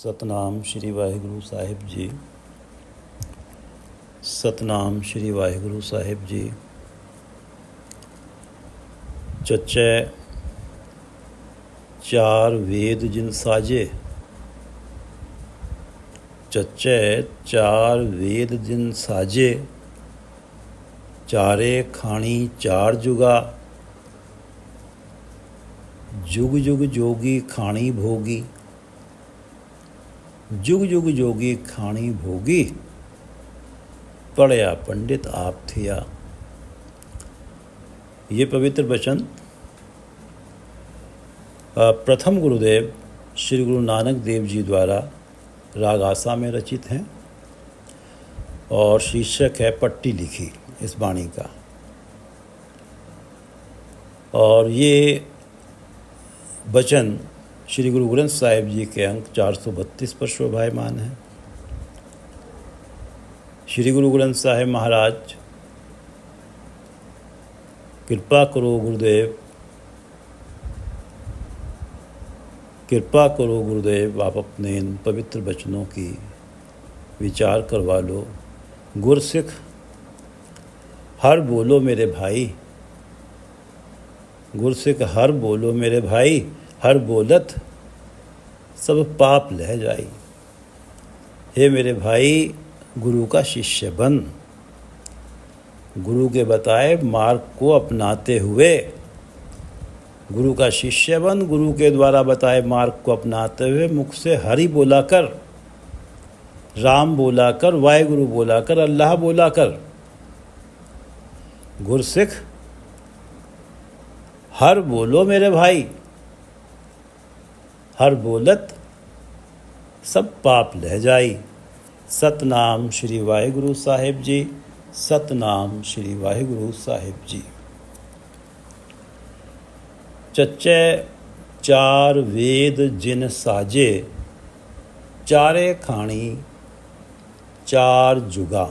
ਸਤਨਾਮ ਸ਼੍ਰੀ ਵਾਹਿਗੁਰੂ ਸਾਹਿਬ ਜੀ। ਸਤਨਾਮ ਸ਼੍ਰੀ ਵਾਹਿਗੁਰੂ ਸਾਹਿਬ ਜੀ। ਚੱਚੈ ਚਾਰ ਵੇਦ ਜਿਨ ਸਾਜੇ, ਚੱਚੈ ਚਾਰ ਵੇਦ ਜਿਨ ਸਾਜੇ, ਚਾਰੇ ਖਾਣੀ ਚਾਰ ਜੁਗਾ, जुग जुग जोगी खाणी भोगी, जुग जुग जोगी खाणी भोगी, पढ़या पंडित आप थिया। ये पवित्र वचन प्रथम गुरुदेव श्री गुरु नानक देव जी द्वारा राग आसा में रचित हैं और शीर्षक है पट्टी लिखी इस वाणी का। और ये वचन श्री गुरु ग्रंथ साहिब जी के अंक 432 पर शोभायमान है। श्री गुरु ग्रंथ साहिब महाराज, कृपा करो गुरुदेव, कृपा करो गुरुदेव, आप अपने इन पवित्र वचनों की विचार करवा लो। गुरसिख हर बोलो मेरे भाई, गुरसिख हर बोलो मेरे भाई, हर बोलत सब पाप लह जाई। हे मेरे भाई, गुरु का शिष्य बन, गुरु के बताए मार्ग को अपनाते हुए, गुरु का शिष्य बन, गुरु के द्वारा बताए मार्ग को अपनाते हुए मुख से हरि बोला कर, राम बोला कर, वाहिगुरु बोला कर, अल्लाह बोला कर। गुरसिख हर बोलो मेरे भाई, हर बोलत सब पाप लह जाई। सतनाम श्री वाहिगुरु साहिब जी। सतनाम श्री वाहिगुरु साहिब जी। चच्चे चार वेद जिन साजे, चारे खाणी चार जुगा।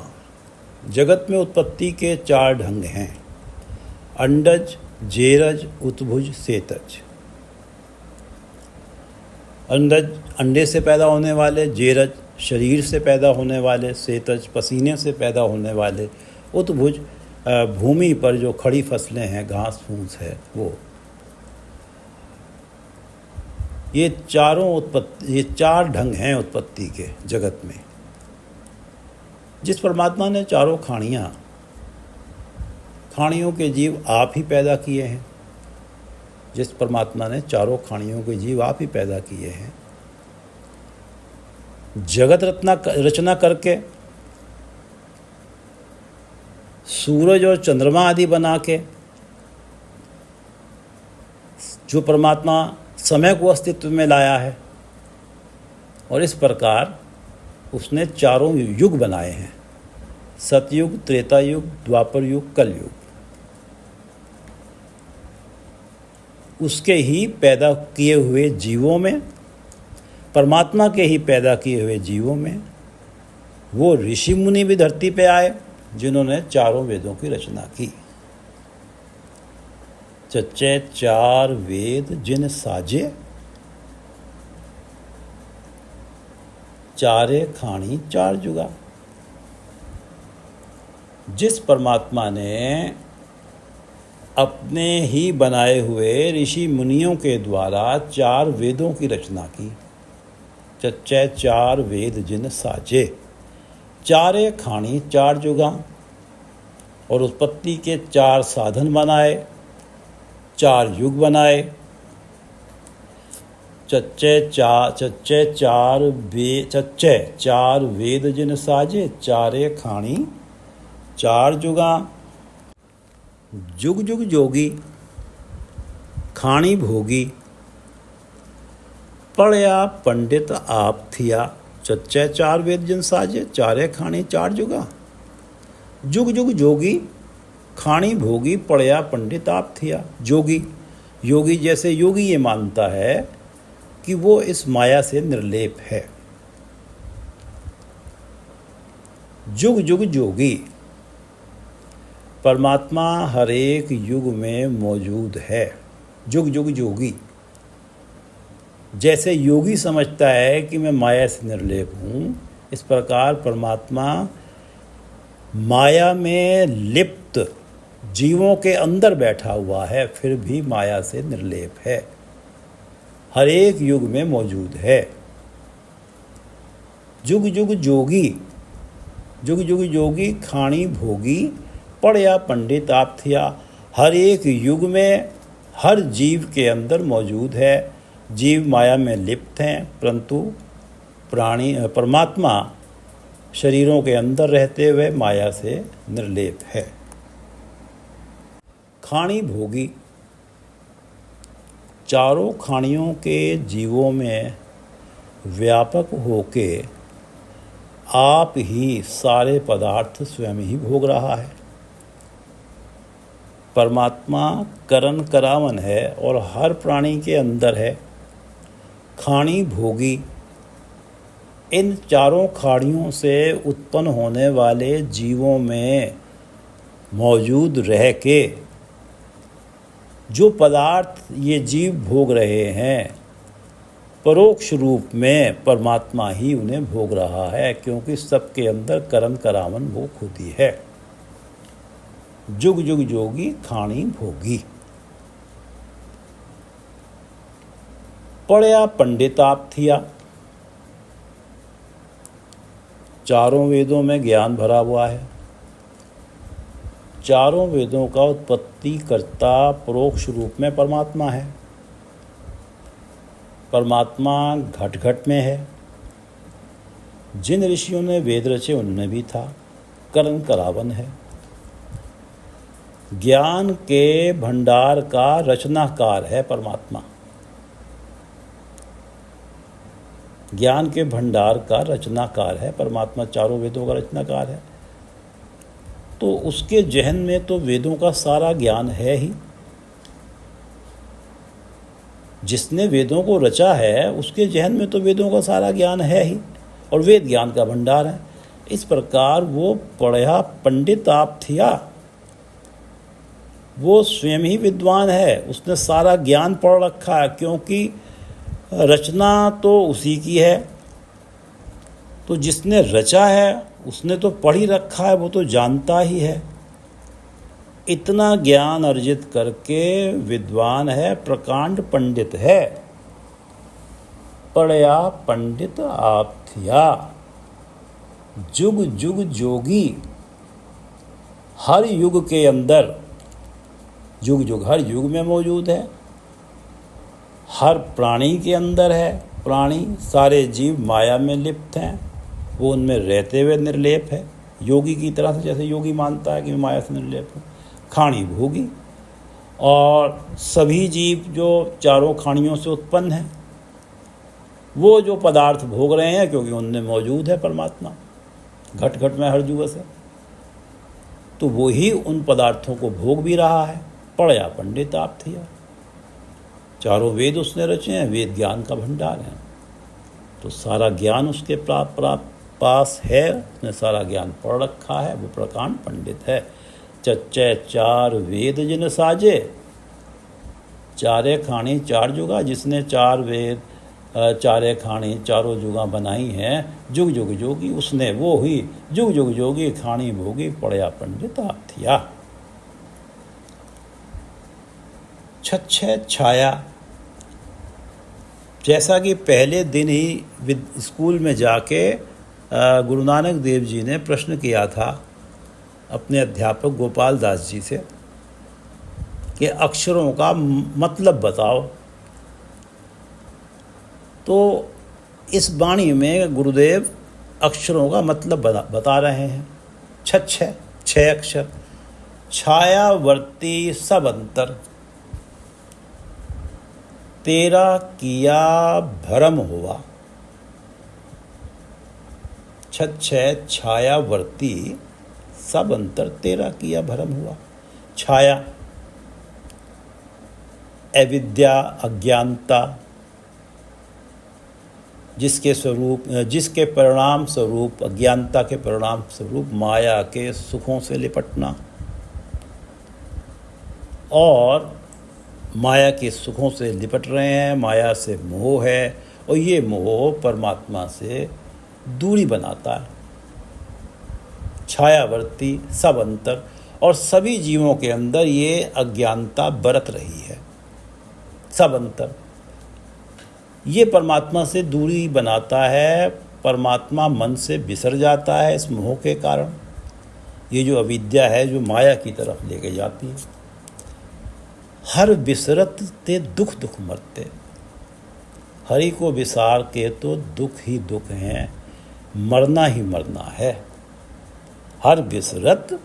जगत में उत्पत्ति के चार ढंग हैं: अंडज, जेरज, उत्भुज, सेतज। अंडज अंडे से पैदा होने वाले, जेरज शरीर से पैदा होने वाले, सेतज पसीने से पैदा होने वाले, उत्भुज भूमि पर जो खड़ी फसलें हैं, घास फूस है वो। ये चार ढंग हैं उत्पत्ति के जगत में। जिस परमात्मा ने चारों खाणियों के जीव आप ही पैदा किए हैं, जिस परमात्मा ने चारों खाणियों के जीव आप ही पैदा किए हैं, जगत रचना करके, सूरज और चंद्रमा आदि बना के, जो परमात्मा समय को अस्तित्व में लाया है, और इस प्रकार उसने चारों युग बनाए हैं: सतयुग, त्रेता युग, द्वापर युग, कलयुग। उसके ही पैदा किए हुए जीवों में, परमात्मा के ही पैदा किए हुए जीवों में, वो ऋषि मुनि भी धरती पे आए जिन्होंने चारों वेदों की रचना की। चच्चे चार वेद जिन साजे, चारे खाणी चार जुगा। जिस परमात्मा ने अपने ही बनाए हुए ऋषि मुनियों के द्वारा चार वेदों की रचना की। चच्चे चार वेद जिन साजे, चारे खाणी चार जुगा। और उत्पत्ति के चार साधन बनाए, चार युग बनाए। चच्चे चार वेद जिन साजे, चारे खाणी चार जुगा। जुग जुग जोगी खाणी भोगी, पढ़या पंडित आप थिया। चच्चे चार वेद जिन साजे, चारे खाणी चार जुगा। जुग जुग जोगी खाणी भोगी, पढ़या पंडित आप थिया। योगी जैसे योगी ये मानता है कि वो इस माया से निर्लेप है। जुग जुग जोगी, परमात्मा हर एक युग में मौजूद है। जुग जुग जोगी जैसे योगी समझता है कि मैं माया से निर्लेप हूँ, इस प्रकार परमात्मा माया में लिप्त जीवों के अंदर बैठा हुआ है, फिर भी माया से निर्लेप है, हर एक युग में मौजूद है। जुग जुग जोगी, जुग जुग जोगी खाणी भोगी, पढ़या पंडित आप थिया। हर एक युग में हर जीव के अंदर मौजूद है। जीव माया में लिप्त हैं, परंतु परमात्मा शरीरों के अंदर रहते हुए माया से निर्लेप है। खाणी भोगी, चारों खानियों के जीवों में व्यापक होके आप ही सारे पदार्थ स्वयं ही भोग रहा है। परमात्मा करन करावन है और हर प्राणी के अंदर है। खाणी भोगी, इन चारों खाड़ियों से उत्पन्न होने वाले जीवों में मौजूद रह के जो पदार्थ ये जीव भोग रहे हैं, परोक्ष रूप में परमात्मा ही उन्हें भोग रहा है, क्योंकि सबके अंदर करन करावन वो खुद ही है। जुग जुग जोगी खाणी भोगी, पढ़या पंडित आप थिया। चारों वेदों में ज्ञान भरा हुआ है। चारों वेदों का उत्पत्ति कर्ता परोक्ष रूप में परमात्मा है। परमात्मा घट घट में है। जिन ऋषियों ने वेद रचे उनमें भी था। करन करावन है। ज्ञान के भंडार का रचनाकार है परमात्मा। ज्ञान के भंडार का रचनाकार है परमात्मा, चारों वेदों का रचनाकार है। तो उसके जहन में तो वेदों का सारा ज्ञान है ही। जिसने वेदों को रचा है उसके जहन में तो वेदों का सारा ज्ञान है ही, और वेद ज्ञान का भंडार है। इस प्रकार वो पढ़या पंडित आप थिया, वो स्वयं ही विद्वान है। उसने सारा ज्ञान पढ़ रखा है, क्योंकि रचना तो उसी की है। तो जिसने रचा है उसने तो पढ़ ही रखा है, वो तो जानता ही है। इतना ज्ञान अर्जित करके विद्वान है, प्रकांड पंडित है। पढ़या पंडित आप थिया, जुग जुग जोगी, हर युग के अंदर, जुग जुग हर युग में मौजूद है। हर प्राणी के अंदर है। प्राणी सारे जीव माया में लिप्त हैं, वो उनमें रहते हुए निर्लेप है, योगी की तरह से। जैसे योगी मानता है कि मैं माया से निर्लेप हूँ। खाणी भोगी, और सभी जीव जो चारों खानियों से उत्पन्न हैं वो जो पदार्थ भोग रहे हैं, क्योंकि उनमें मौजूद है परमात्मा घट घट में हर जुग से, तो वो ही उन पदार्थों को भोग भी रहा है। पढ़या पंडित आप थिया, चारों वेद उसने रचे हैं, वेद ज्ञान का भंडार है। तो सारा ज्ञान उसके पास है, उसने सारा ज्ञान पढ़ रखा है, वो प्रकांड पंडित है। चच्चे चार वेद जिन साजे, चारे खानी चार जुगा, जिसने चार वेद चारे खानी चारों जुगा बनाई हैं, जुग जुग जोगी उसने, वो ही जुग जुग जोगी खानी भोगी, पढ़या पंडित आप थिया। छच्छे छाया, जैसा कि पहले दिन ही स्कूल में जाके गुरु नानक देव जी ने प्रश्न किया था अपने अध्यापक गोपाल दास जी से कि अक्षरों का मतलब बताओ। तो इस वाणी में गुरुदेव अक्षरों का मतलब बता रहे हैं। छह अक्षर। छायावर्ती सब अंतर, तेरा किया भरम हुआ। छायावर्ती सब अंतर, तेरा किया भरम हुआ। छाया अविद्या, अज्ञानता, जिसके परिणाम स्वरूप, अज्ञानता के परिणाम स्वरूप माया के सुखों से लिपटना, और माया के सुखों से लिपट रहे हैं, माया से मोह है, और ये मोह परमात्मा से दूरी बनाता है। छायावर्ती सब अंतर, और सभी जीवों के अंदर ये अज्ञानता बरत रही है। सब अंतर ये परमात्मा से दूरी बनाता है, परमात्मा मन से बिसर जाता है इस मोह के कारण। ये जो अविद्या है जो माया की तरफ लेके जाती है। हर बिसरत ते दुख दुख मरते, हरि को विसार के तो दुख ही दुख हैं, मरना ही मरना है। हर बिसरत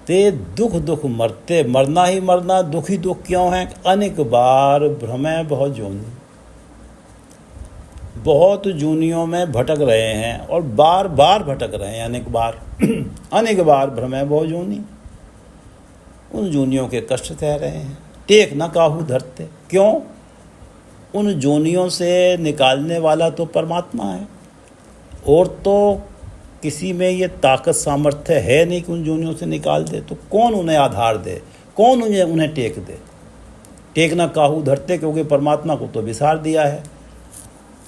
ते दुख दुख मरते, मरना ही मरना, दुख ही दुख क्यों है? अनेक बार भ्रमे बहुत जोनी, बहुत जूनियों में भटक रहे हैं और बार बार भटक रहे हैं, अनेक बार अनेक बार भ्रमे बहुत जोनी, उन जूनियों के कष्ट सह रहे हैं। टेक न काहू धरते, क्यों? उन जोनियों से निकालने वाला तो परमात्मा है, और तो किसी में ये ताकत सामर्थ्य है नहीं कि उन जोनियों से निकाल दे। तो कौन उन्हें आधार दे, कौन उन्हें टेक दे? टेक न काहू धरते, क्योंकि परमात्मा को तो विसार दिया है,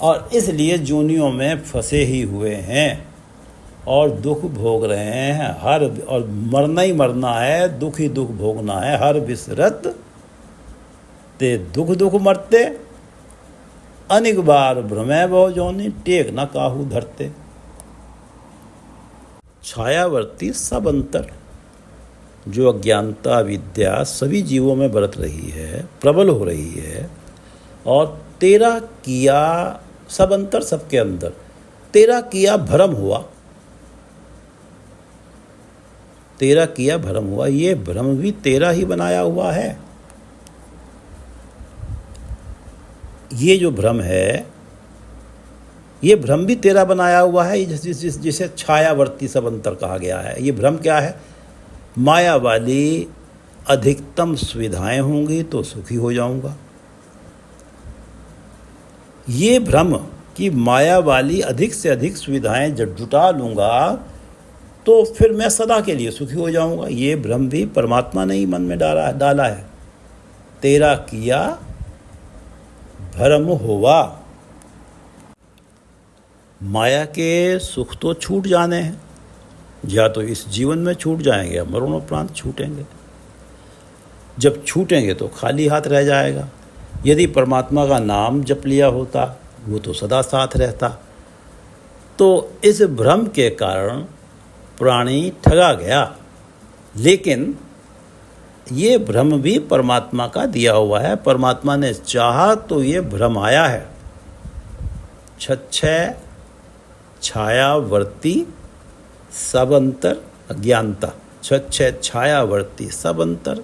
और इसलिए जोनियों में फंसे ही हुए हैं और दुख भोग रहे हैं। हर और मरना ही मरना है, दुख ही दुख भोगना है। हर बिसरत ते दुख दुख मरते, अनेक बार भ्रमे बहु जोनी, टेक न काहू धरते। छायावर्ती सब अंतर, जो अज्ञानता विद्या सभी जीवों में बरत रही है, प्रबल हो रही है, और तेरा किया सब अंतर, सबके अंदर तेरा किया भरम हुआ, तेरा किया भरम हुआ। ये भ्रम भी तेरा ही बनाया हुआ है। ये जो भ्रम है, ये भ्रम भी तेरा बनाया हुआ है, जिसे छायावर्ती सब अंतर कहा गया है। ये भ्रम क्या है? माया वाली अधिकतम सुविधाएं होंगी तो सुखी हो जाऊंगा। ये भ्रम कि माया वाली अधिक से अधिक सुविधाएं जब जुटा लूँगा तो फिर मैं सदा के लिए सुखी हो जाऊंगा, ये भ्रम भी परमात्मा ने ही मन में डाला है। तेरा किया भरम होवा। माया के सुख तो छूट जाने हैं, या तो इस जीवन में छूट जाएंगे या मरणोपरांत छूटेंगे। जब छूटेंगे तो खाली हाथ रह जाएगा। यदि परमात्मा का नाम जप लिया होता, वो तो सदा साथ रहता। तो इस भ्रम के कारण प्राणी ठगा गया, लेकिन ये भ्रम भी परमात्मा का दिया हुआ है। परमात्मा ने चाहा तो ये भ्रम आया है। छच्छय छायावर्ती सब अंतर अज्ञानता, छच्छय छायावर्ती सब अंतर,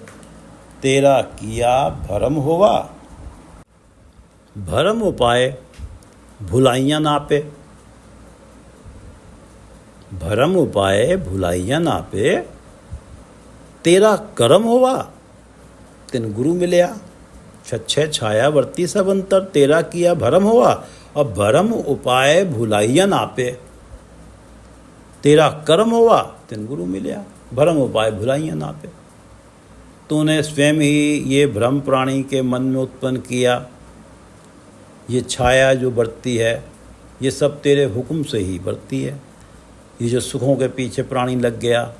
तेरा किया भरम होवा। भरम उपाय भुलाइयाँ नापे, भरम उपाय भुलाइयाँ नापे, तेरा करम होवा तिन गुरु मिलया। छच्छय छायावर्ती सब अंतर, तेरा किया भरम होवा, और भरम उपाय भुलाइयाँ नापे, तेरा कर्म होवा तिन गुरु मिलया। भरम उपाय भुलाइयाँ नापे, तूने स्वयं ही ये भ्रम प्राणी के मन में उत्पन्न किया। ये छाया जो बढ़ती है, ये सब तेरे हुक्म से ही बढ़ती है। ये जो सुखों के पीछे प्राणी लग गया,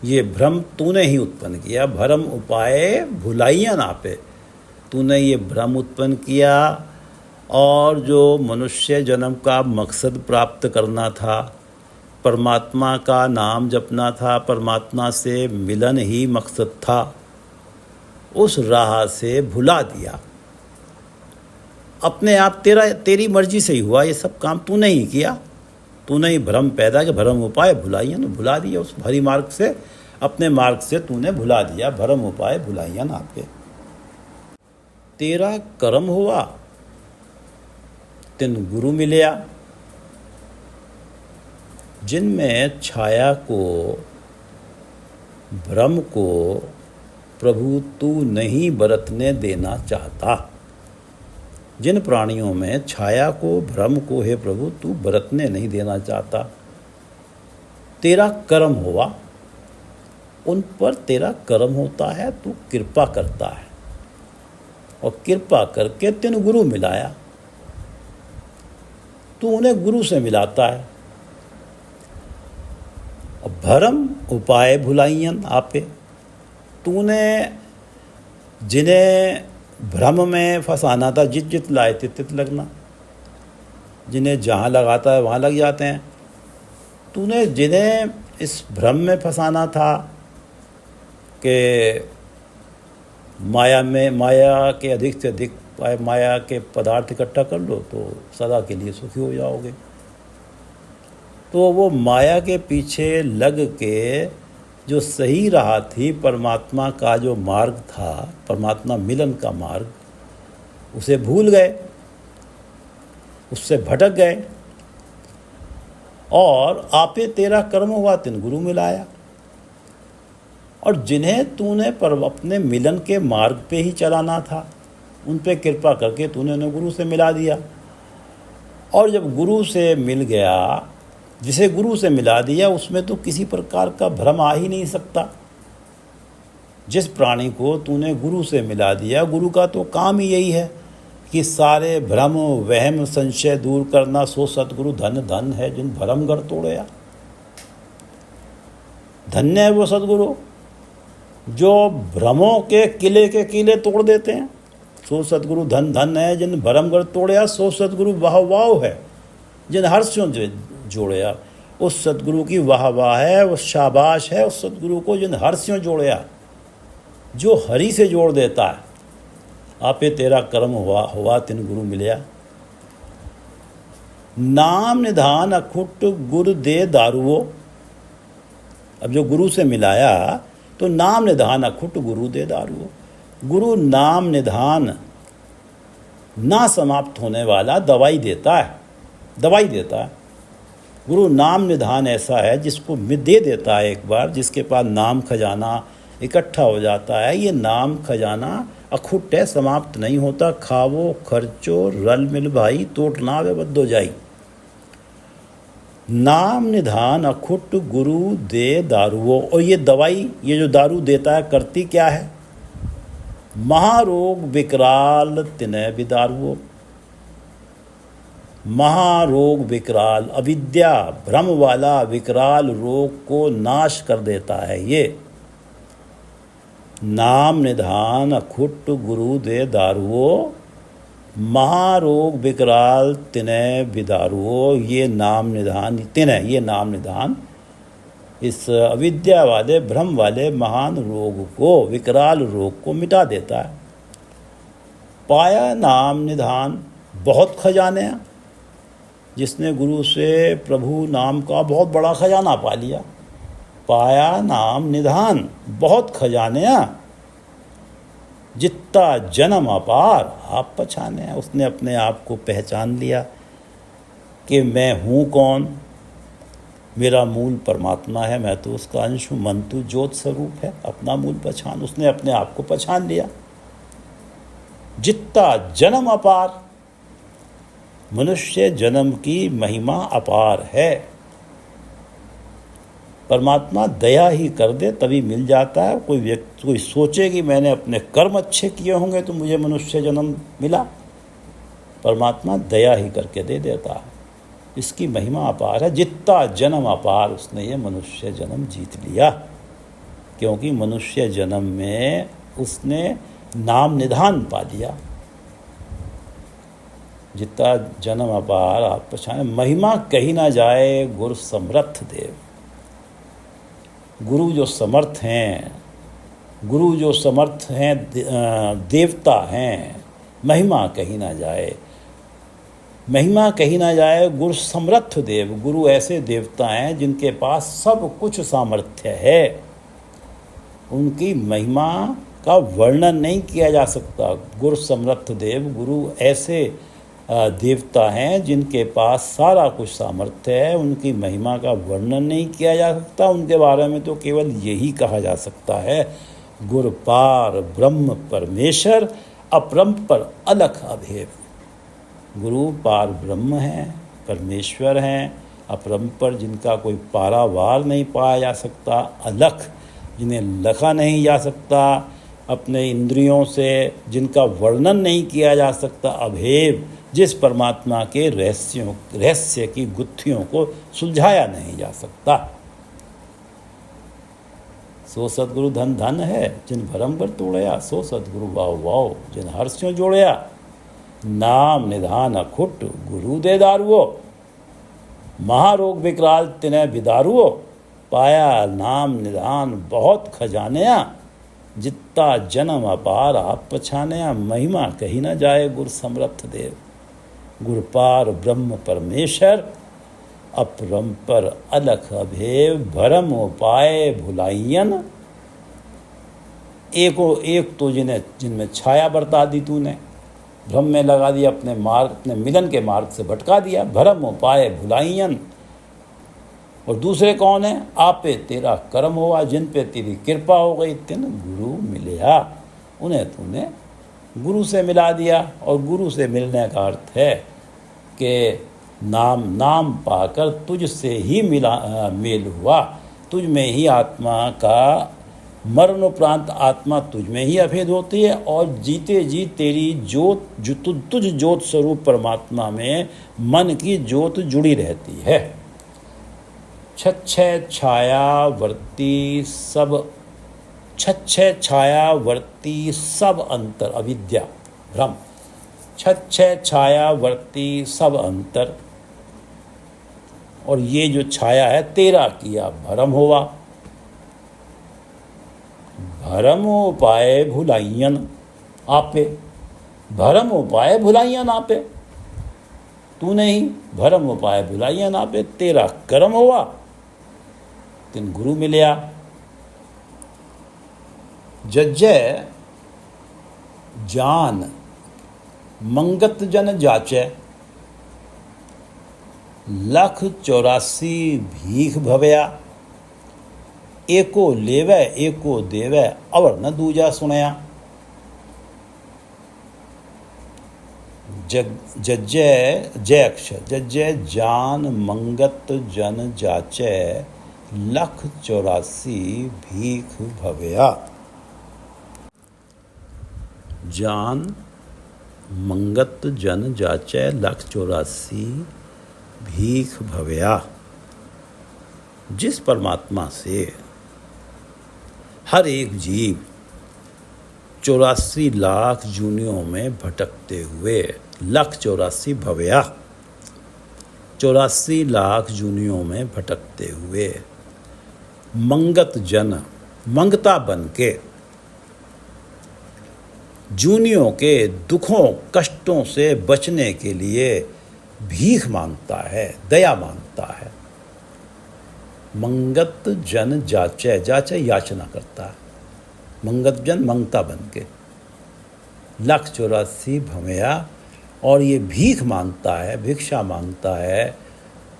ये भ्रम तूने ही उत्पन्न किया। भरम उपाय भुलाइयाँ नापे, तूने ये भ्रम उत्पन्न किया। और जो मनुष्य जन्म का मकसद प्राप्त करना था, परमात्मा का नाम जपना था, परमात्मा से मिलन ही मकसद था, उस राह से भुला दिया। अपने आप तेरी मर्जी से ही हुआ ये सब काम, तूने ही किया। तूने ही भ्रम पैदा किया। भ्रम उपाय भुलाइयाँ, भुला दिया उस हरि मार्ग से, अपने मार्ग से तूने भुला दिया। भ्रम उपाय भुलाइयाँ नापे, तेरा कर्म हुआ तिन गुरु मिलया। जिनमें छाया को, भ्रम को प्रभु तू नहीं बरतने देना चाहता, जिन प्राणियों में छाया को, भ्रम को हे प्रभु तू बरतने नहीं देना चाहता, तेरा कर्म हुआ, उन पर तेरा कर्म होता है, तू कृपा करता है। और कृपा करके तिन गुरु मिलाया। तू उन्हें गुरु से मिलाता है। और भरम उपाय भुलाइयन आपे, तूने जिन्हें भ्रम में फंसाना था, जित जित लाए तित तित लगना, जिन्हें जहाँ लगाता है वहाँ लग जाते हैं। तूने जिन्हें इस भ्रम में फंसाना था कि माया के अधिक से अधिक माया के पदार्थ इकट्ठा कर लो तो सदा के लिए सुखी हो जाओगे, तो वो माया के पीछे लग के जो सही राह थी, परमात्मा का जो मार्ग था, परमात्मा मिलन का मार्ग, उसे भूल गए, उससे भटक गए। और आपे तेरा कर्म हुआ तिन गुरु मिलाया। और जिन्हें तूने पर अपने मिलन के मार्ग पे ही चलाना था, उन पे कृपा करके तूने उन्हें गुरु से मिला दिया। और जब गुरु से मिल गया, जिसे गुरु से मिला दिया, उसमें तो किसी प्रकार का भ्रम आ ही नहीं सकता। जिस प्राणी को तूने गुरु से मिला दिया, गुरु का तो काम ही यही है कि सारे भ्रम वहम संशय दूर करना। सो सतगुरु धन धन है जिन भरम घर तोड़या। धन्य है वो सतगुरु जो भ्रमों के किले तोड़ देते हैं। सो सतगुरु धन धन है जिन भरम घर तोड़या। सो सतगुरु वाह वाह है जिन हर्षों जोड़या। उस सतगुरु की वाह वाह है, वो शाबाश है उस सतगुरु को जिन हर्षों जोड़या, जो हरि से जोड़ देता है। आपे तेरा कर्म हुआ तिन गुरु मिलया। नाम निधान अखुट गुरु दे दारुओ। अब जो गुरु से मिलाया तो नाम निधान अखुट गुरु दे दारुओ। गुरु नाम निधान ना समाप्त होने वाला दवाई देता है, दवाई देता है। गुरु नाम निधान ऐसा है जिसको दे देता है एक बार, जिसके पास नाम खजाना इकट्ठा हो जाता है। ये नाम खजाना अखुट है, समाप्त नहीं होता। खावो खर्चो रल मिल भाई, तोट ना वे बद्दो जाई। नाम निधान अखुट गुरु दे दारुओ। और ये दवाई, ये जो दारू देता है, करती क्या है? महारोग विकराल तिनय विदारुओ। महारोग विकराल, अविद्या भ्रम वाला विकराल रोग को नाश कर देता है ये। नाम निधान अखुट गुरु दे दारुओ। महारोग विकराल तिनय विदारुओ। ये नाम निधान, तिनय ये नाम निधान इस अविद्या वाले भ्रम वाले महान रोग को, विकराल रोग को मिटा देता है। पाया नाम निधान बहुत खजाने हैं। जिसने गुरु से प्रभु नाम का बहुत बड़ा खजाना पा लिया, पाया नाम निधान बहुत खजाने हैं। जितना जन्म अपार आप पहचाने हैं। उसने अपने आप को पहचान लिया कि मैं हूँ कौन, मेरा मूल परमात्मा है, मैं तो उसका अंश हूँ। मन तो ज्योत स्वरूप है। अपना मूल पहचान, उसने अपने आप को पहचान लिया। जितना जन्म अपार, मनुष्य जन्म की महिमा अपार है। परमात्मा दया ही कर दे तभी मिल जाता है। कोई व्यक्ति कोई सोचे कि मैंने अपने कर्म अच्छे किए होंगे तो मुझे मनुष्य जन्म मिला, परमात्मा दया ही करके दे देता है। इसकी महिमा अपार है। जितना जन्म अपार, उसने ये मनुष्य जन्म जीत लिया, क्योंकि मनुष्य जन्म में उसने नाम निधान पा लिया। जितना जन्म अपार आप पहचाने। महिमा कही ना जाए गुरु समर्थ देव। गुरु जो समर्थ हैं, गुरु जो समर्थ हैं, देवता हैं, महिमा कही ना जाए, महिमा कही ना जाए। गुरु समर्थ देव, गुरु ऐसे देवता हैं जिनके पास सब कुछ सामर्थ्य है। उनकी महिमा का वर्णन नहीं किया जा सकता। गुरु समर्थ देव, गुरु ऐसे देवता हैं जिनके पास सारा कुछ सामर्थ्य है। उनकी महिमा का वर्णन नहीं किया जा सकता। उनके बारे में तो केवल यही कहा जा सकता है, गुरु पार ब्रह्म परमेश्वर अपरंपर अलख अभेद। गुरु पार ब्रह्म हैं, परमेश्वर हैं, अपरंपर, जिनका कोई पारावार नहीं पाया जा सकता, अलख, जिन्हें लखा नहीं जा सकता, अपने इंद्रियों से जिनका वर्णन नहीं किया जा सकता, अभेद, जिस परमात्मा के रहस्य की गुत्थियों को सुलझाया नहीं जा सकता। सो सतगुरु धन धन है जिन भरम पर तोड़या, सो सतगुरु वाव वाव जिन हर्ष्यों जोड़या। नाम निधान अखुट गुरु दे दारुओ, महारोग विकराल तिने बिदारुओ। पाया नाम निधान बहुत खजानया, जितना जन्म अपार आप पछानया। महिमा कही न जाए गुर समर्थ देव, गुरपार ब्रह्म परमेश्वर। अपरंपर अलख अभेव, भरम उपाय भुलाइयन। एक तो जिनमें छाया बरता दी तूने, भ्रम में लगा दिया, अपने मिलन के मार्ग से भटका दिया। भरम उपाय भुलाइयन। और दूसरे कौन है? आपे तेरा कर्म हुआ, जिन पे तेरी कृपा हो गई, तिन गुरु मिलया। उन्हें तूने गुरु से मिला दिया। और गुरु से मिलने का अर्थ है कि नाम पाकर तुझसे ही मेल हुआ। तुझ में ही आत्मा का मरणोपरांत आत्मा तुझ में ही अभेद होती है, और जीते जी तेरी ज्योत तुझ ज्योत स्वरूप परमात्मा में मन की ज्योत जुड़ी रहती है। छच्छे छायावर्ती सब अंतर अविद्या भ्रम। छच्छे छायावर्ती सब अंतर। और ये जो छाया है तेरा किया भरम हुआ। भरम उपाय भुलाइयन आपे, भरम उपाय भुलाइयन आपे। तूने ही भरम उपाय भुलाइयन आपे, तेरा कर्म हुआ, तिन गुरु मिलया। जज्जय जान मंगत जन जाचे, लख 84 भीख भवया। एको लेवै एको देवै, अवर न दूजा सुनया। जज्जय जान मंगत जन जाचे, लख 84 भीख भवया। जान मंगत जन जाचे, लख 84 भीख भवया। जिस परमात्मा से हर एक जीव 84 लाख जूनियों में भटकते हुए, लख 84 भवया, 84 लाख जूनियों में भटकते हुए, मंगत जन मंगता बन के जूनियों के दुखों कष्टों से बचने के लिए भीख मांगता है, दया मांगता है। मंगत जन जाचे, जाचे याचना करता है, मंगत जन मंगता बन के, लख 84 भवया। और ये भीख मांगता है, भिक्षा मांगता है,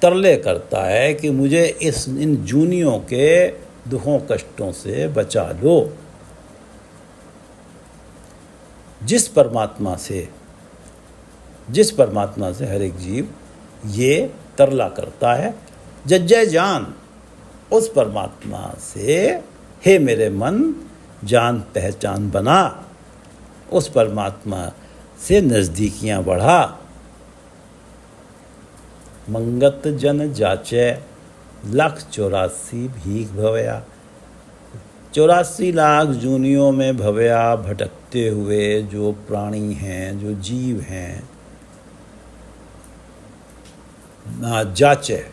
तरले करता है कि मुझे इन जूनियों के दुखों कष्टों से बचा लो। जिस परमात्मा से हर एक जीव ये तरला करता है, जज्जय जान, उस परमात्मा से हे मेरे मन जान पहचान बना, उस परमात्मा से नज़दीकियाँ बढ़ा। मंगत जन जाचे, लख 84 भीख भवया। 84 लाख जूनियों में भवया भटकते हुए जो प्राणी हैं, जो जीव हैं, जाचे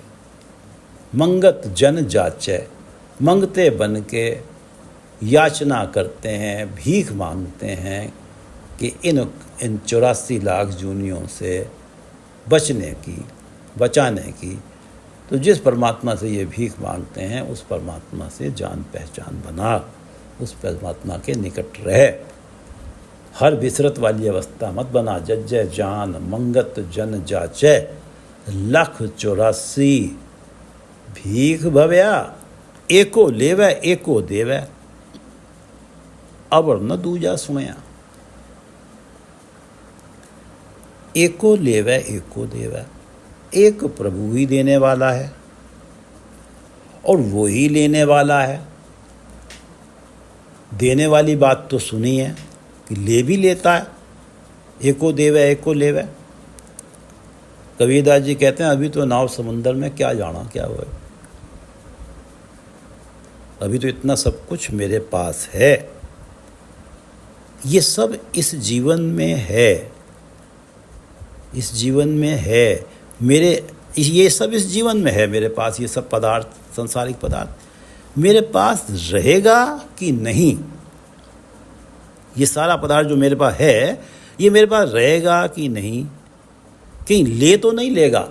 मंगत जन जाचे, मंगते बन के याचना करते हैं, भीख मांगते हैं कि इन 84 लाख जूनियों से बचाने की। तो जिस परमात्मा से ये भीख मांगते हैं, उस परमात्मा से जान पहचान बना, उस परमात्मा के निकट रहे। हर विसरत वाली अवस्था मत बना। जज्जय जान मंगत जन जाचे, लख 84 भीख भवया। एको लेवै एको देवै, अवर न दूजा सुनया। एको लेवै एको देवै, एक प्रभु ही देने वाला है और वो ही लेने वाला है। देने वाली बात तो सुनी है कि ले भी लेता है, एको देवै एको लेवै। कबीरदास जी कहते हैं अभी तो नाव समुंदर में, क्या जाना क्या हुआ, अभी तो इतना सब कुछ मेरे पास है। ये सब इस जीवन में है, इस जीवन में है मेरे, ये सब इस जीवन में है मेरे पास। ये सब पदार्थ, सांसारिक पदार्थ मेरे पास रहेगा कि नहीं, ये सारा पदार्थ जो मेरे पास है ये मेरे पास रहेगा कि नहीं, कहीं ले तो नहीं लेगा।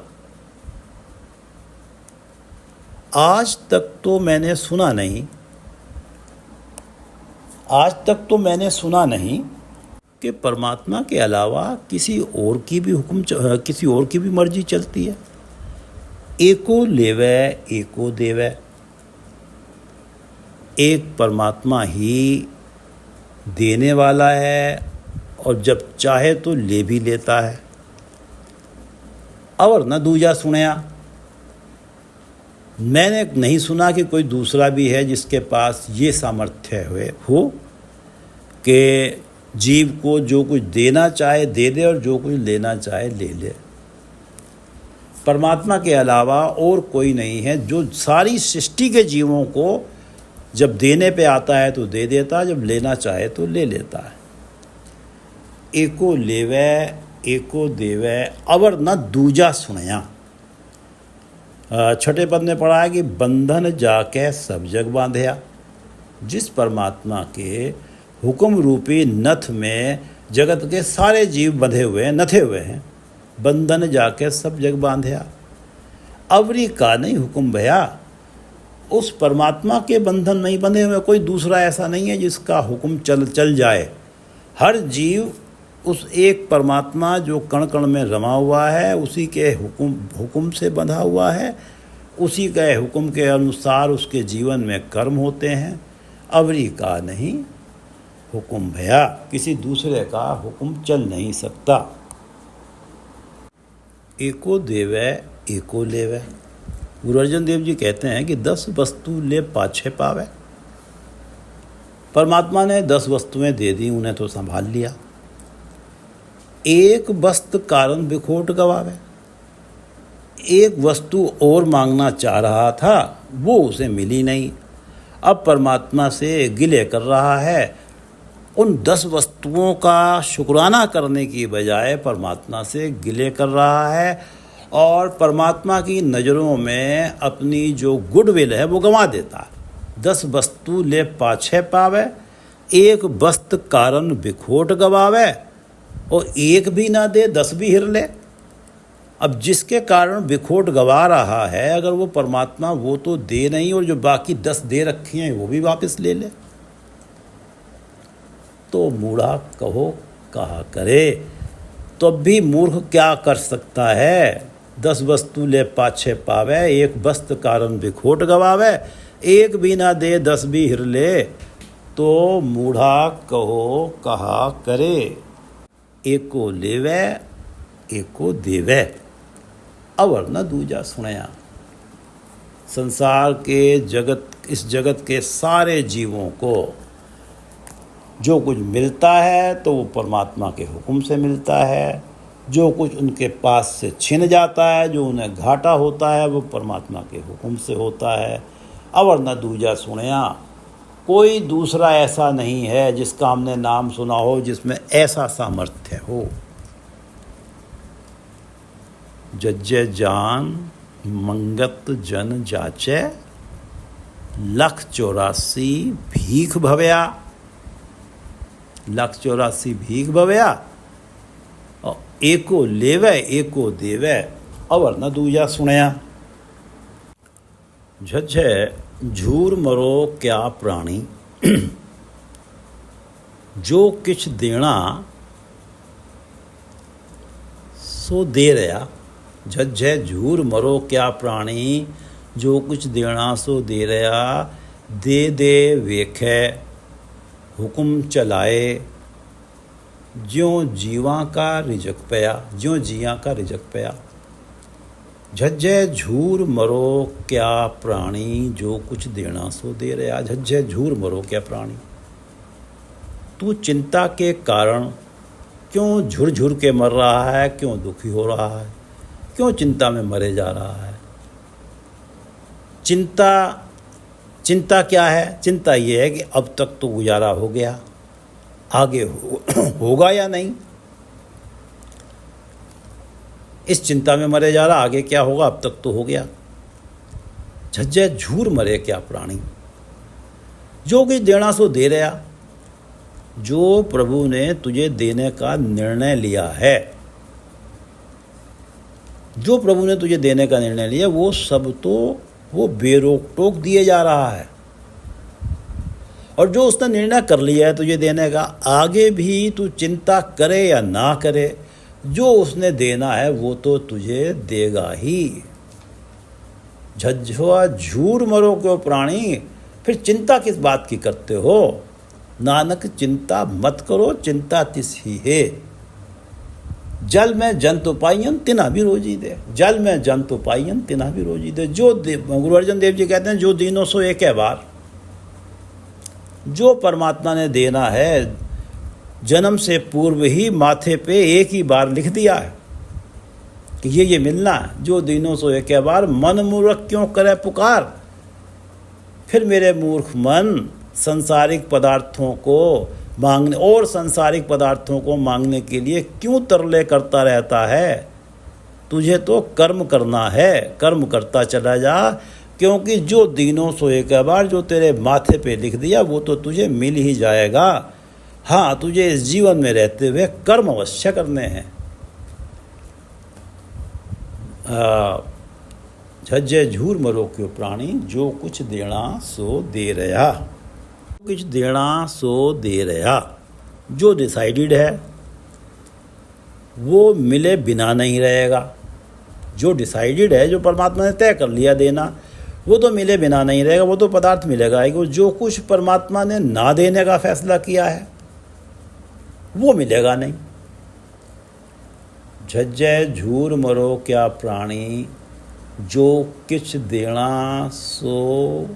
आज तक तो मैंने सुना नहीं, आज तक तो मैंने सुना नहीं कि परमात्मा के अलावा किसी और की भी किसी और की भी मर्जी चलती है। एको लेवै एको देवै, एक परमात्मा ही देने वाला है और जब चाहे तो ले भी लेता है। और न दूजा सुनया, मैंने नहीं सुना कि कोई दूसरा भी है जिसके पास ये सामर्थ्य हो कि जीव को जो कुछ देना चाहे दे दे और जो कुछ लेना चाहे ले ले। परमात्मा के अलावा और कोई नहीं है जो सारी सृष्टि के जीवों को जब देने पे आता है तो दे देता, जब लेना चाहे तो ले लेता है। एको लेवै एको देवै अवर न दूजा सुनया। छठे पद में पढ़ा है कि बंधन जाके सब जग बांधया। जिस परमात्मा के हुक्म रूपी नथ में जगत के सारे जीव बंधे हुए हैं, नथे हुए हैं, बंधन जाके सब जग बांधया। अवरी का नहीं हुक्म भया, उस परमात्मा के बंधन नहीं बंधे हुए कोई दूसरा ऐसा नहीं है जिसका हुक्म चल जाए। हर जीव उस एक परमात्मा जो कण कण में रमा हुआ है उसी के हुक्म से बंधा हुआ है, उसी के हुक्म के अनुसार उसके जीवन में कर्म होते हैं। अवरी का नहीं हुक्म भया, किसी दूसरे का हुक्म चल नहीं सकता। एको देवै एको लेवै। गुरु अर्जन देव जी कहते हैं कि 10 वस्तु ले पाछे पावे। परमात्मा ने 10 वस्तुएं दे दी, उन्हें तो संभाल लिया। एक वस्तु कारण बिखोट गवावे। एक वस्तु और मांगना चाह रहा था, वो उसे मिली नहीं, अब परमात्मा से गिले कर रहा है। उन 10 वस्तुओं का शुक्राना करने की बजाय परमात्मा से गिले कर रहा है और परमात्मा की नज़रों में अपनी जो गुडविल है वो गंवा देता है। 10 वस्तु ले पाछे पावे, एक वस्तु कारण बिखोट गवावे, और एक भी ना दे 10 भी हिर ले। अब जिसके कारण बिखोट गवा रहा है, अगर वो परमात्मा वो तो दे नहीं और जो बाकी 10 दे रखी हैं वो भी वापस ले ले, तो मूढ़ा कहो कहा करे। तो अब भी मूर्ख क्या कर सकता है? 10 वस्तु ले पाछे पावे, एक वस्तु कारण बिखोट गवावे, एक भी ना दे 10 भी हिर ले, तो मूढ़ा कहो कहा करे। एको लेवै एको देवै अवर न दूजा सुनया। संसार के जगत, इस जगत के सारे जीवों को जो कुछ मिलता है तो वो परमात्मा के हुक्म से मिलता है, जो कुछ उनके पास से छिन जाता है, जो उन्हें घाटा होता है, वो परमात्मा के हुक्म से होता है। अवर न दूजा सुनया, कोई दूसरा ऐसा नहीं है जिसका हमने नाम सुना हो जिसमें ऐसा सामर्थ्य हो। जज्जे जान मंगत जन जाचे, 184 भीख भवया। 184 भीख भवया और एको लेवै एको देवै अवर न दूजा सुनया। झज्झे झूर मरो क्या प्राणी, जो किछ देना सो दे रहा। झज्झे झूर मरो क्या प्राणी, जो कुछ देना सो दे रहा। दे दे वेखे हुक्म चलाए, ज्यों जीवा का रिजक पया, ज्यों जिया का रिजक पया। झज्झे झूर मरो क्या प्राणी, जो कुछ देना सो दे रहा। झज्झे झूर मरो क्या प्राणी, तू चिंता के कारण क्यों झुर के मर रहा है, क्यों दुखी हो रहा है, क्यों चिंता में मरे जा रहा है। चिंता क्या है? चिंता ये है कि अब तक तो गुजारा हो गया, आगे होगा या नहीं। इस चिंता में मरे जा रहा, आगे क्या होगा, अब तक तो हो गया। झज्जे झूर मरे क्या प्राणी, जो कुछ देना सो दे रहा। जो प्रभु ने तुझे देने का निर्णय लिया है, जो प्रभु ने तुझे देने का निर्णय लिया, वो सब तो वो बेरोक टोक दिए जा रहा है। और जो उसने निर्णय कर लिया है तुझे देने का, आगे भी तू चिंता करे या ना करे, जो उसने देना है वो तो तुझे देगा ही। झज्झुआ झूर मरो क्यों प्राणी, फिर चिंता किस बात की करते हो। नानक चिंता मत करो, चिंता तिस ही है। जल में जंतु पाइयन तिना भी रोजी दे, जल में जंतु पाइयन तिना भी रोजी दे। जो गुरु अर्जन देव जी कहते हैं, जो दीनों सो एक है बार। जो परमात्मा ने देना है जन्म से पूर्व ही माथे पे एक ही बार लिख दिया है कि ये मिलना है। जो दीनों सो एक है बार, मन मूर्ख क्यों करे पुकार। फिर मेरे मूर्ख मन संसारिक पदार्थों को मांगने और संसारिक पदार्थों को मांगने के लिए क्यों तरले करता रहता है। तुझे तो कर्म करना है, कर्म करता चला जा, क्योंकि जो दीनों सो एक बार, जो तेरे माथे पे लिख दिया वो तो तुझे मिल ही जाएगा। हाँ, तुझे इस जीवन में रहते हुए कर्म अवश्य करने हैं। झज्जे झूर मरो क्यों प्राणी, जो कुछ देना सो दे रहा, कुछ देना सो दे रहा। जो डिसाइडेड है वो मिले बिना नहीं रहेगा। जो डिसाइडेड है, जो परमात्मा ने तय कर लिया देना, वो तो मिले बिना नहीं रहेगा, वो तो पदार्थ मिलेगा ही। जो कुछ परमात्मा ने ना देने का फैसला किया है वो मिलेगा नहीं। झज्जे झूर मरो क्या प्राणी, जो किछ देना सो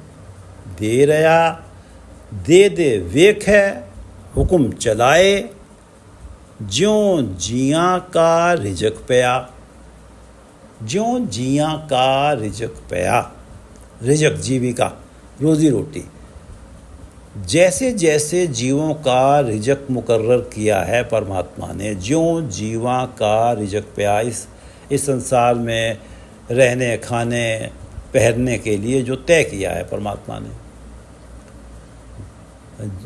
दे रहा। दे दे वेख है हुक्म चलाए, ज्यों जियां का रिजक पया। ज्यों जियां का रिजक पया, रिजक जीविका, रोजी रोटी। जैसे जैसे जीवों का रिजक मुकर्रर किया है परमात्मा ने, ज्यों जीवा का रिजक पया, इस संसार में रहने खाने पहनने के लिए जो तय किया है परमात्मा ने,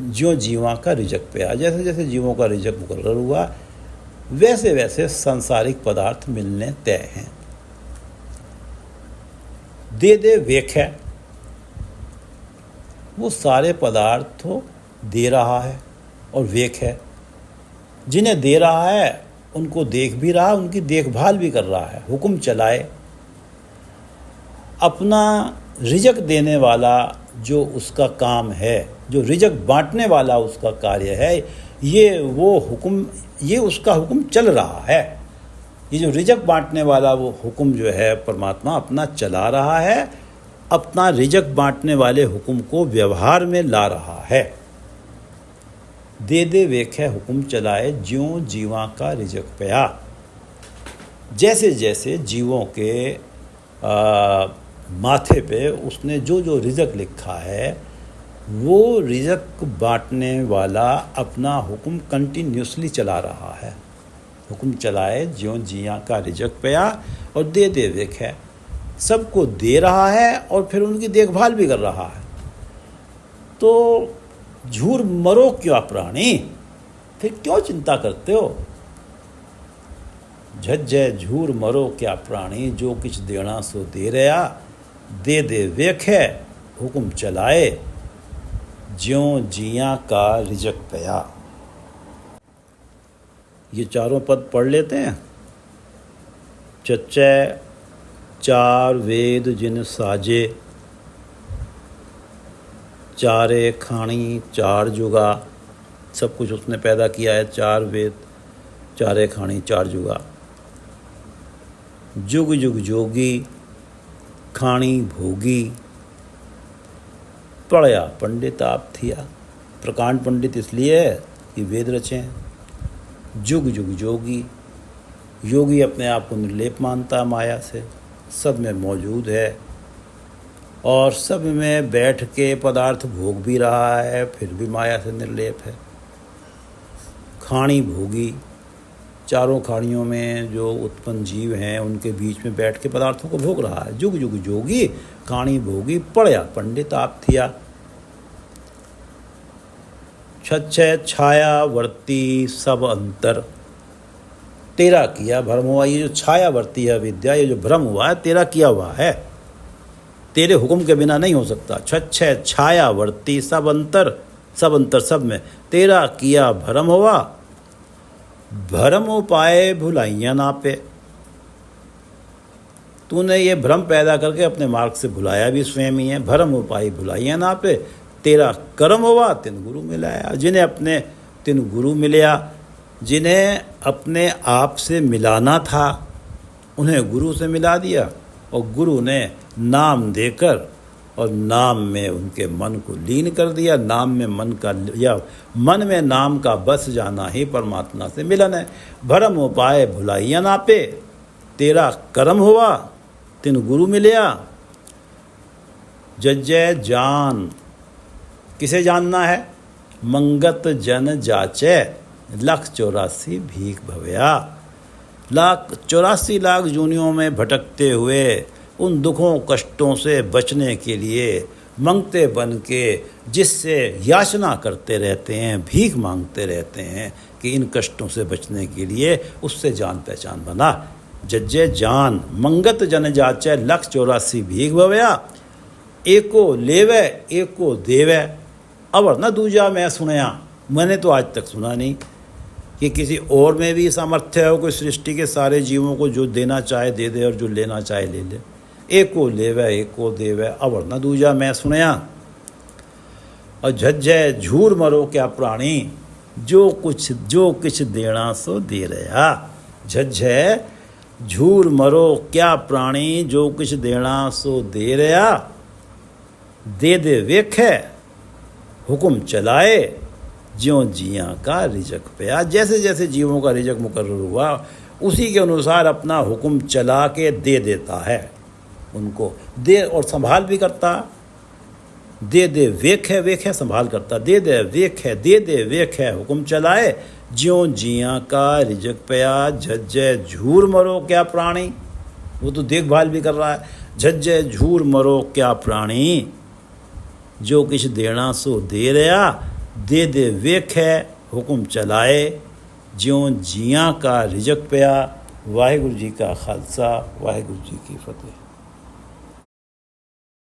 ज्यों जीवा का रिजक पया, जैसे जैसे जीवों का रिजक मुकर्रर हुआ वैसे वैसे सांसारिक पदार्थ मिलने तय हैं। दे दे वेख है, वो सारे पदार्थ दे रहा है और वेख है। जिन्हें दे रहा है उनको देख भी रहा, उनकी देखभाल भी कर रहा है। हुक्म चलाए, अपना रिजक देने वाला जो उसका काम है, जो रिजक बांटने वाला उसका कार्य है, ये उसका हुक्म चल रहा है। ये जो रिजक बांटने वाला वो हुक्म जो है परमात्मा अपना चला रहा है, अपना रिजक बांटने वाले हुक्म को व्यवहार में ला रहा है। दे दे वेखे हुक्म चलाए, ज्यों जीवा का रिजक पया। जैसे जैसे जीवों के माथे पे उसने जो जो रिजक लिखा है, वो रिजक बांटने वाला अपना हुक्म कंटिन्यूसली चला रहा है। हुक्म चलाए ज्यों जिया का रिजक पया, और दे दे वेखे, सबको दे रहा है और फिर उनकी देखभाल भी कर रहा है। तो झूर मरो क्यों प्राणी, फिर क्यों चिंता करते हो। झज्जे झूर मरो क्या प्राणी, जो कुछ देना सो दे रहा। दे दे वेखे हुक्म चलाए, ज्यों जिया का रिजक पया। ये चारों पद पढ़ लेते हैं। चच्चे चार वेद जिन साजे, चारे खानी चार जुगा। सब कुछ उसने पैदा किया है, चार वेद, चारे खानी चार जुगा। जुग जुग जोगी, खानी भोगी, पढ़या पंडित आप थिया। प्रकांड पंडित इसलिए कि वेद रचें। जुग जुग जोगी, योगी अपने आप को निर्लेप मानता है माया से, सब में मौजूद है और सब में बैठ के पदार्थ भोग भी रहा है, फिर भी माया से निर्लेप है। खाणी भोगी, चारों खाणियों में जो उत्पन्न जीव हैं उनके बीच में बैठ के पदार्थों को भोग रहा है। जुग जुग जोगी, खाणी भोगी, पढ़या पंडित आप थिया। छच्छय छायावर्ती सब अंतर, तेरा किया भ्रम हुआ। ये जो छायावर्ती है विद्या, ये जो भ्रम हुआ है तेरा किया हुआ है, तेरे हुक्म के बिना नहीं हो सकता। छच्छय छायावर्ती सब अंतर, सब अंतर सब में, तेरा किया भ्रम हुआ। भ्रम उपाय भुलाइयां ना पे, तूने ये भ्रम पैदा करके अपने मार्ग से भुलाया भी स्वयं ही है। भ्रम उपाय भुलाइयां ना पे, तेरा कर्म हुआ तिन गुरु मिलाया। जिन्हें अपने तिन गुरु मिलया, जिन्हें अपने आप से मिलाना था उन्हें गुरु से मिला दिया, और गुरु ने नाम देकर और नाम में उनके मन को लीन कर दिया। नाम में मन का, या मन में नाम का बस जाना ही परमात्मा से मिलन है। भरम उपाय भुलाइया ना पे, तेरा कर्म हुआ तिन गुरु मिलया। जज्जय जान, किसे जानना है? मंगत जन जाचे, 184 भीख भवया। 184 लाख जूनियों में भटकते हुए उन दुखों कष्टों से बचने के लिए मंगते बन के जिससे याचना करते रहते हैं, भीख मांगते रहते हैं कि इन कष्टों से बचने के लिए, उससे जान पहचान बना। जज्जे जान मंगत जन जाचे, 184 भीख भवया। एको लेवे एको देवे, अवर न दूजा मैं सुनया। मैंने तो आज तक सुना नहीं कि किसी और में भी सामर्थ्य हो कोई सृष्टि के सारे जीवों को जो देना चाहे दे दे और जो लेना चाहे ले ले। एको लेवे एको देवे, अवर न दूजा मैं सुनया। और झज्जय झूर मरो क्या प्राणी, जो कुछ देना सो दे रहा। झज्जय झूर मरो क्या प्राणी, जो कुछ देना सो दे रहा। दे दे वेखे हुक्म चलाए, ज्यों जिया का रिजक पे। जैसे जैसे जीवों का रिजक मुकर्रर हुआ उसी के अनुसार अपना हुक्म चला के दे देता है उनको, दे और संभाल भी करता। दे दे वेख है, वेख है संभाल करता। दे दे वेख है, दे दे वेख है हुक्म चलाए, ज्यों जिया का रिजक पया। झज्जय झूर मरो क्या प्राणी, वो तो देखभाल भी कर रहा है। झज्जय झूर मरो क्या प्राणी, जो कुछ देना सो दे रहा। दे दे वेख है हुक्म चलाए, ज्यों जिया का रिजक पया। वाहिगुरु जी का खालसा, वाहिगुरु जी की फतेह।